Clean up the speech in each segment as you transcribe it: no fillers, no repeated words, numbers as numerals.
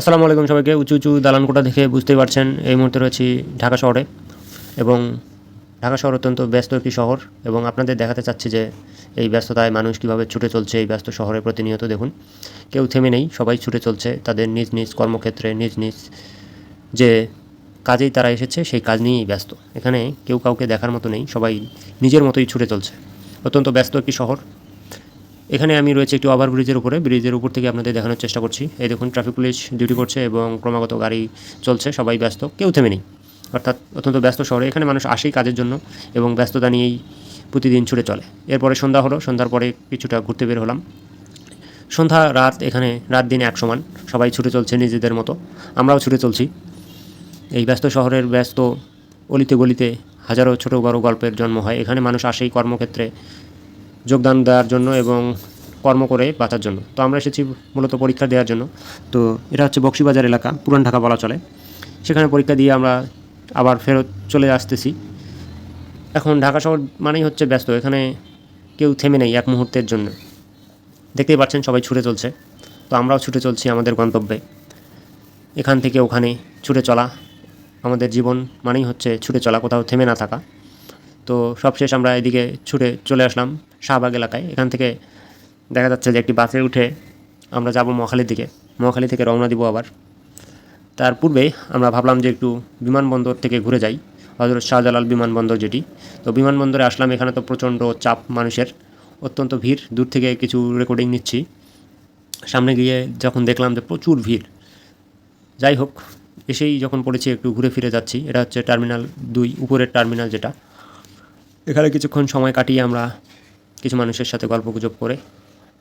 আসসালামু আলাইকুম সবাইকে। উঁচু উঁচু দালানকোঠা দেখে বুঝতেই পারছেন এই মুহূর্তে রয়েছি ঢাকা শহরে। এবং ঢাকা শহর অত্যন্ত ব্যস্ত একটি শহর, এবং আপনাদের দেখাতে চাচ্ছি যে এই ব্যস্ততায় মানুষ কীভাবে ছুটে চলছে এই ব্যস্ত শহরে। প্রতিনিয়ত দেখুন, কেউ থেমে নেই, সবাই ছুটে চলছে তাদের নিজ নিজ কর্মক্ষেত্রে, নিজ নিজ যে কাজেই তারা এসেছে সেই কাজ নিয়েই ব্যস্ত। এখানে কেউ কাউকে দেখার মতো নেই, সবাই নিজের মতোই ছুটে চলছে। অত্যন্ত ব্যস্ত একটি শহর। এখানে আমি রয়েছি একটি ওভারব্রিজের উপরে। ব্রিজের উপর থেকে আপনাদের দেখানোর চেষ্টা করছি। এই দেখুন, ট্রাফিক পুলিশ ডিউটি করছে এবং ক্রমাগত গাড়ি চলছে, সবাই ব্যস্ত, কেউ থেমে নেই। অর্থাৎ অত্যন্ত ব্যস্ত শহরে এখানে মানুষ আসেই কাজের জন্য এবং ব্যস্ততা নিয়েই প্রতিদিন ছুটে চলে। এরপরে সন্ধ্যা হলো, সন্ধ্যার পরে কিছুটা ঘুরতে বের হলাম। সন্ধ্যা রাত, এখানে রাত দিন এক সমান, সবাই ছুটে চলছে নিজেদের মতো, আমরাও ছুটে চলছি। এই ব্যস্ত শহরের ব্যস্ত অলিতে গলিতে হাজারো ছোটো বড়ো গল্পের জন্ম হয়। এখানে মানুষ আসেই কর্মক্ষেত্রে যোগদান দেওয়ার জন্য এবং কর্ম করে বাঁচার জন্য। তো আমরা এসেছি মূলত পরীক্ষা দেওয়ার জন্য। তো এটা হচ্ছে বকশীবাজার এলাকা, পুরান ঢাকা বলা চলে। সেখানে পরীক্ষা দিয়ে আমরা আবার ফেরত চলে আসতেছি। এখন ঢাকা শহর মানেই হচ্ছে ব্যস্ত, এখানে কেউ থেমে নেই এক মুহূর্তের জন্য। দেখতেই পাচ্ছেন সবাই ছুটে চলছে, তো আমরাও ছুটে চলছি আমাদের গন্তব্যে। এখান থেকে ওখানে ছুটে চলা, আমাদের জীবন মানেই হচ্ছে ছুটে চলা, কোথাও থেমে না থাকা। তো সবশেষ আমরা এদিকে ছুটে চলে আসলাম শাহবাগ এলাকায়। এখান থেকে দেখা যাচ্ছে যে একটি বাসে উঠে আমরা যাব মহাখালীর দিকে। মহাখালী থেকে রওনা দিব আবার। তার পূর্বে আমরা ভাবলাম যে একটু বিমানবন্দর থেকে ঘুরে যাই, হযরত শাহজালাল বিমানবন্দর যেটি। তো বিমানবন্দরে আসলাম, এখানে তো প্রচণ্ড চাপ মানুষের, অত্যন্ত ভিড়। দূর থেকে কিছু রেকর্ডিং নিচ্ছি, সামনে গিয়ে যখন দেখলাম যে প্রচুর ভিড়। যাই হোক, এসেই যখন পড়েছি একটু ঘুরে ফিরে যাচ্ছি। এটা হচ্ছে টার্মিনাল 2, উপরের টার্মিনাল যেটা। এখানে কিছুক্ষণ সময় কাটিয়ে আমরা কিছু মানুষের সাথে গল্পগুজব করে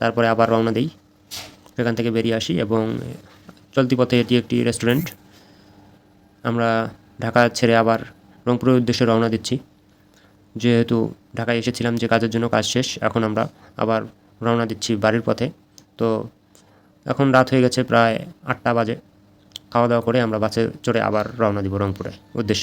তারপরে আবার রওনা দিই। সেখান থেকে বেরিয়ে আসি এবং চলতি পথে এটি একটি রেস্টুরেন্ট। আমরা ঢাকা ছেড়ে আবার রংপুরের উদ্দেশ্যে রওনা দিচ্ছি। যেহেতু ঢাকায় এসেছিলাম যে কাজের জন্য, কাজ শেষ, এখন আমরা আবার রওনা দিচ্ছি বাড়ির পথে। তো এখন রাত হয়ে গেছে, প্রায় 8টা বাজে। খাওয়া দাওয়া করে আমরা বাসে চড়ে আবার রওনা দিব রংপুরের উদ্দেশ্যে।